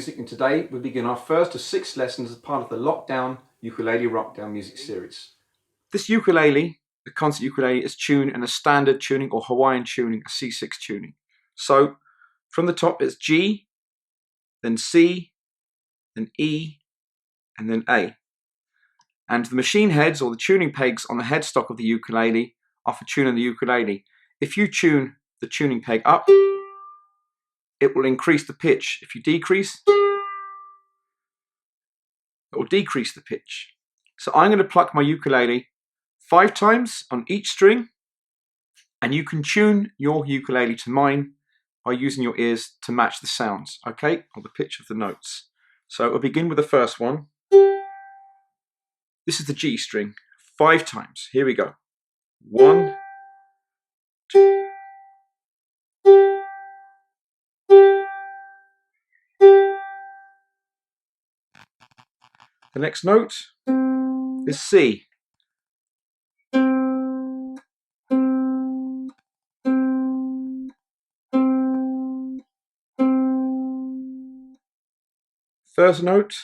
music, and today we begin our first of 6 lessons as part of the Lockdown Ukulele Rockdown music series. This ukulele, the concert ukulele, is tuned in a standard tuning or Hawaiian tuning, a C6 tuning. So from the top it's G, then C, then E, and then A. And the machine heads or the tuning pegs on the headstock of the ukulele are for tuning the ukulele. If you tune the tuning peg up, it will increase the pitch. If you decrease, it will decrease the pitch. So I'm going to pluck my ukulele 5 times on each string, and you can tune your ukulele to mine by using your ears to match the sounds, okay, or the pitch of the notes. So we'll begin with the first one. This is the G string, 5 times. Here we go. 1, 2. The next note is C. First note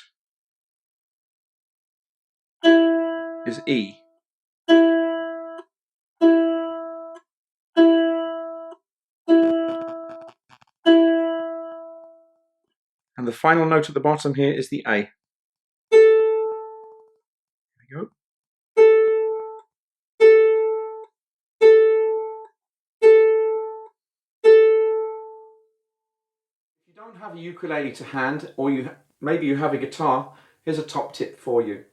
is E. And the final note at the bottom here is the A. There we go. If you don't have a ukulele to hand, or maybe you have a guitar, here's a top tip for you.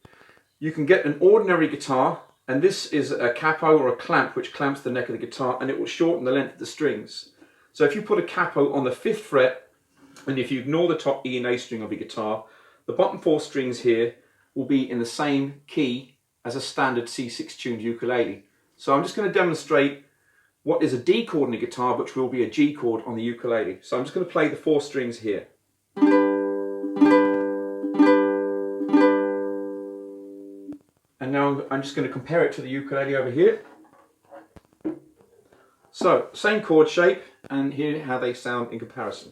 You can get an ordinary guitar, and this is a capo or a clamp which clamps the neck of the guitar, and it will shorten the length of the strings. So if you put a capo on the 5th fret, and if you ignore the top E and A string of your guitar, the bottom 4 strings here will be in the same key as a standard C6 tuned ukulele. So I'm just going to demonstrate what is a D chord in a guitar, which will be a G chord on the ukulele. So I'm just going to play the 4 strings here. And now I'm just going to compare it to the ukulele over here. So, same chord shape, and here how they sound in comparison.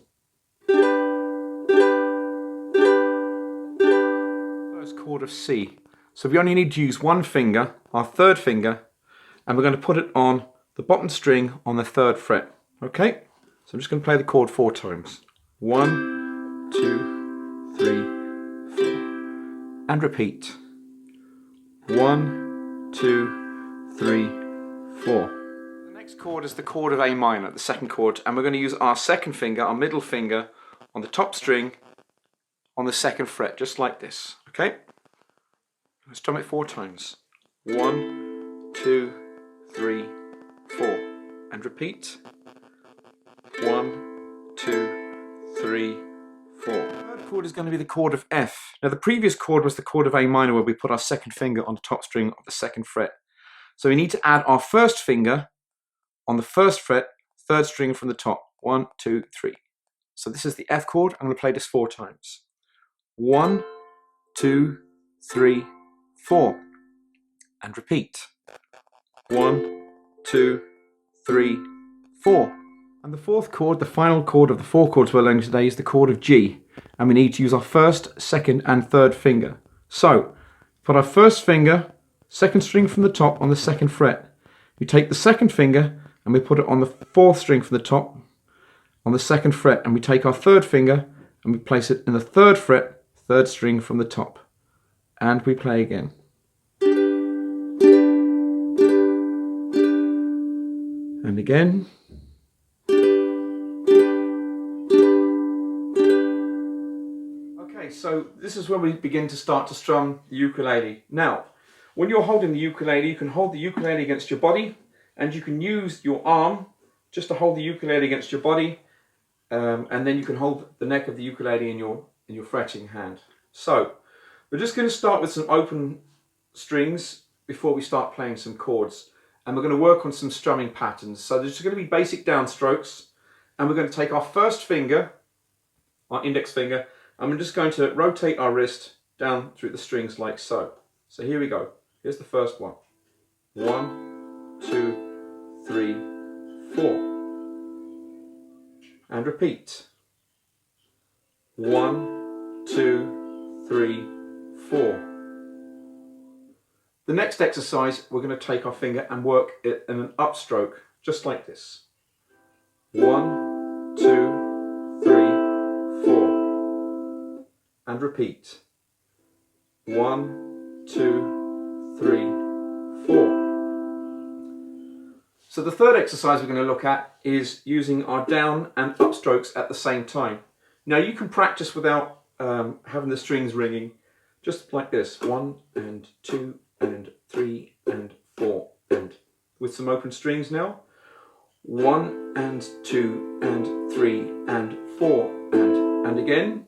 First chord of C. So we only need to use one finger, our 3rd finger, and we're going to put it on the bottom string on the 3rd fret. Okay? So I'm just going to play the chord 4 times. 1, 2, 3, 4. And repeat. 1, 2, 3, 4. The next chord is the chord of A minor, the 2nd chord, and we're going to use our 2nd finger, our middle finger, on the top string on the 2nd fret, just like this. Okay? Let's strum it 4 times. 1, 2, 3, 4. And repeat. 1, 2, 3, 4. The 3rd chord is going to be the chord of F. Now the previous chord was the chord of A minor, where we put our 2nd finger on the top string of the 2nd fret. So we need to add our 1st finger on the 1st fret, 3rd string from the top. 1, 2, 3. So this is the F chord. I'm going to play this 4 times. 1, 2, 3, 4. And repeat. 1, 2, 3, 4. And the 4th chord, the final chord of the 4 chords we're learning today, is the chord of G. And we need to use our 1st, 2nd and 3rd finger. So, put our 1st finger, 2nd string from the top on the 2nd fret. We take the 2nd finger and we put it on the 4th string from the top on the 2nd fret. And we take our 3rd finger and we place it in the 3rd fret, 3rd string from the top. And we play again. And again. Okay, so this is where we begin to start to strum the ukulele. Now, when you're holding the ukulele, you can hold the ukulele against your body, and you can use your arm just to hold the ukulele against your body, and then you can hold the neck of the ukulele in your fretting hand. So, we're just going to start with some open strings before we start playing some chords. And we're going to work on some strumming patterns. So there's just going to be basic downstrokes. And we're going to take our 1st finger, our index finger, and we're just going to rotate our wrist down through the strings like so. So here we go. Here's the first one. 1, 2, 3, 4. And repeat. 1, 2, 3, 4. The next exercise, we're going to take our finger and work it in an upstroke, just like this. 1, 2, 3, 4. And repeat. 1, 2, 3, 4. So the third exercise we're going to look at is using our down and up strokes at the same time. Now you can practice without having the strings ringing, just like this. 1 and 2 and 3 and 4, and with some open strings now. 1 and 2 and 3 and 4 and again.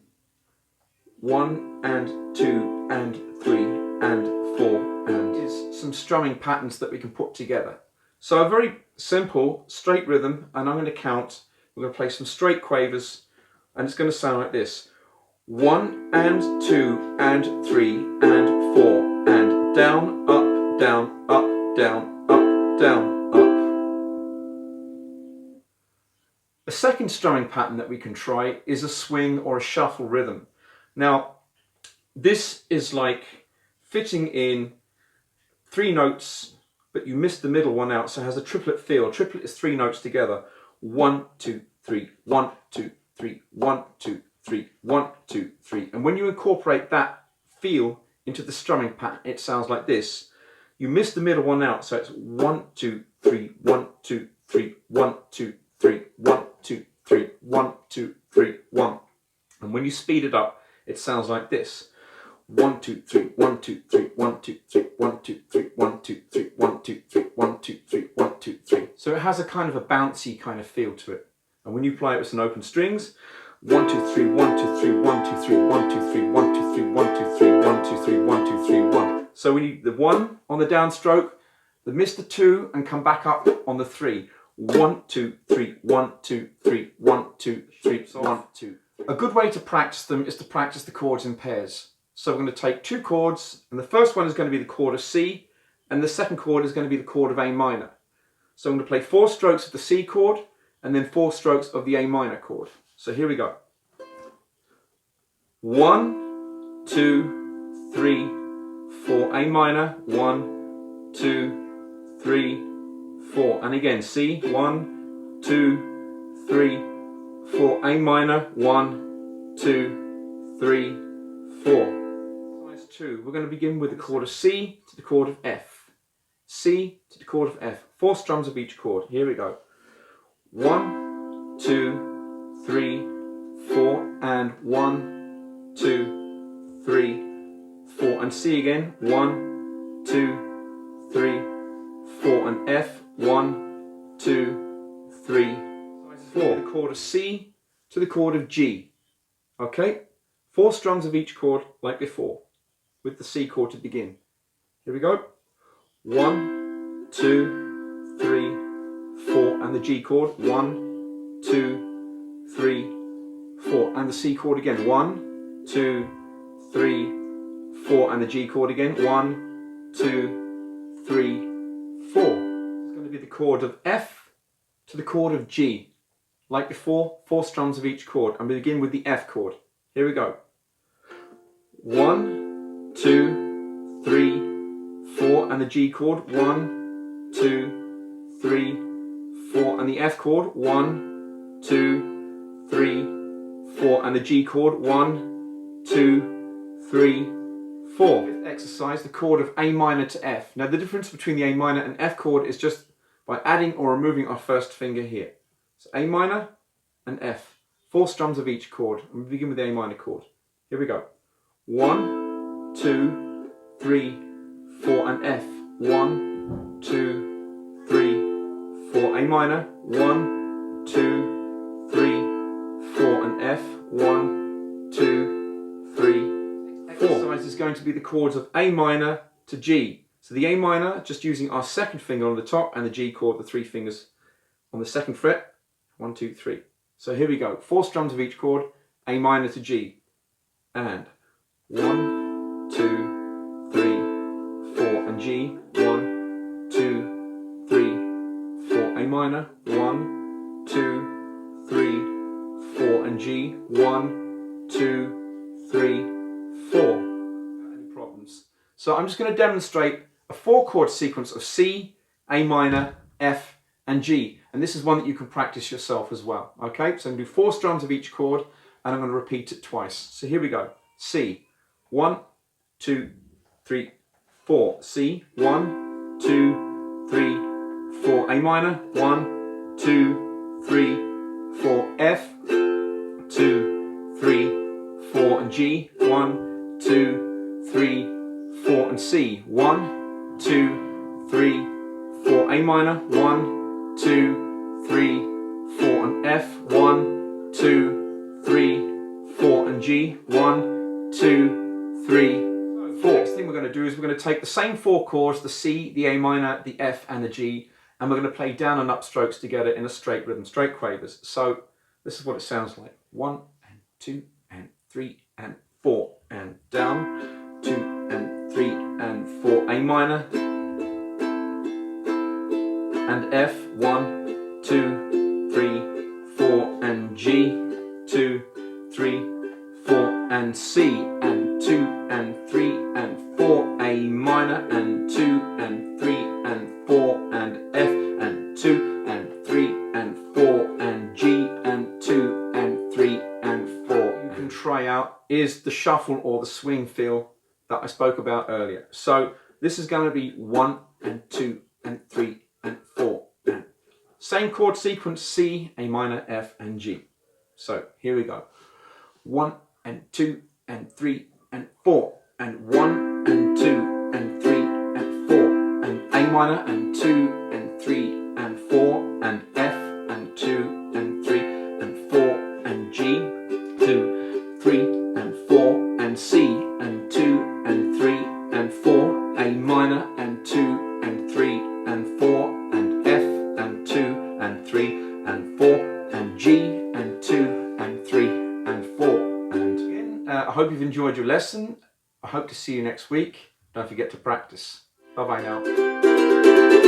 1 and 2 and 3 and 4 and is some strumming patterns that we can put together. So a very simple straight rhythm, and I'm going to count. We're going to play some straight quavers, and it's going to sound like this. 1 and 2 and 3 and 4 and down, up, down, up, down, up, down, up. A second strumming pattern that we can try is a swing or a shuffle rhythm. Now, this is like fitting in 3 notes, but you missed the middle one out, so it has a triplet feel. Triplet is 3 notes together. 1, 2, 3, 1, 2, 3, 1, 2, 3, 1, 2, 3. And when you incorporate that feel into the strumming pattern, it sounds like this. You missed the middle one out, so it's 1, 2, 3, 1, 2, 3, 1, 2, 3, 1, 2, 3, 1, 2, 3, 1. And when you speed it up, it sounds like this. 1, 2, 3, 1, 2, 3, 1, 2, 3, 1, 2, 3, 1, 2, 3, 1, 2, 3, 1, 2, 3, 1, 2, 3. So it has a kind of a bouncy kind of feel to it. And when you play it with some open strings, 1, 2, 3, 1, 2, 3, 1, 2, 3, 1, 2, 3, 1, 2, 3, 1, 2, 3, 1, 2, 3, 1, 2, 3, 1. So we need the 1 on the downstroke, the miss the 2 and come back up on the 3. 1, 2, 3, 1, 2, 3, 1, 2, 3, 1, 2. A good way to practice them is to practice the chords in pairs. So we're going to take 2 chords, and the first one is going to be the chord of C, and the second chord is going to be the chord of A minor. So I'm going to play 4 strokes of the C chord, and then 4 strokes of the A minor chord. So here we go. 1, 2, 3, 4, A minor, 1, 2, 3, 4, and again C, 1, 2, 3, 4, A minor, 1, 2, 3, 4. 2. We're going to begin with the chord of C to the chord of F. C to the chord of F. 4 strums of each chord. Here we go. 1, 2, 3, 4, and 1, 2, 3, 4, and C again. 1, 2, 3, 4, and F. 1, 2, 3, 4. The chord of C to the chord of G. Okay? 4 strums of each chord like before, with the C chord to begin. Here we go. 1, 2, 3, 4, and the G chord. 1, 2, 3, 4, and the C chord again. 1, 2, 3, 4, and the G chord again. 1, 2, 3, 4. It's going to be the chord of F to the chord of G. Like before, 4 strums of each chord, and we begin with the F chord. Here we go. 1, 2, 3, 4, and the G chord. 1, 2, 3, 4, and the F chord. 1, 2, 3, 4, and the G chord. 1, 2, 3, 4. Fifth exercise, the chord of A minor to F. Now the difference between the A minor and F chord is just by adding or removing our first finger here. So A minor and F. 4 strums of each chord. And we begin with the A minor chord. Here we go. 1, 2, 3, 4, and F. 1, 2, 3, 4, A minor. 1, 2, 3, 4, and F. 1, 2, 3, 4. Exercise is going to be the chords of A minor to G. So the A minor, just using our second finger on the top, and the G chord, the 3 fingers on the second fret. 1, 2, 3. So here we go. 4 strums of each chord, A minor to G. And 1, 2, 3, 4, and G. 1, 2, 3, 4, A minor. 1, 2, 3, 4, and G. 1, 2, 3, 4. Any problems? So I'm just going to demonstrate a 4-chord sequence of C, A minor, F, and G. And this is one that you can practice yourself as well. Okay, so I'm going to do 4 strums of each chord, and I'm going to repeat it twice. So here we go. C, 1, 2, 3, 4. C, 1, 2, 3, 4. A minor, 1, 2, 3, 4. F, 2, 3, 4. And G, 1, 2, 3, 4. And C, 1, 2, 3, 4. A minor, 1, 2, 3, 4. And F, 1, 2, 3, 4. And G, 1, 2, 3, 4. The next thing we're going to do is we're going to take the same 4 chords, the C, the A minor, the F, and the G, and we're going to play down and up strokes together in a straight rhythm, straight quavers. So this is what it sounds like. 1 and 2 and 3 and 4, and down, 2 and 3 and 4. A minor and F, 1, 2, 3, 4, and G, 2, 3, 4, and C, and 2 and 3 and 4. A minor and 2 and 3 and 4, and F, and 2 and 3 and 4, and G, and 2 and 3 and 4. You can try out is the shuffle or the swing feel that I spoke about earlier. So this is going to be 1 and 2 and 3 and 4. And same chord sequence, C, A minor, F, and G. So here we go. 1 and 2 and 3 and 4, and 1 and 2 and 3 and 4, and A minor and 2 and 3 and 4, and F and 2 and 3 and 4, and G, 2, 3 and 4, and C and 2 and 3 and 4, A minor and 2 and 3 and 4, and F and 2 and 3 and 4, and G and 2 and 3 and 4. And I hope you've enjoyed your lesson. I hope to see you next week. Don't forget to practice. Bye bye now.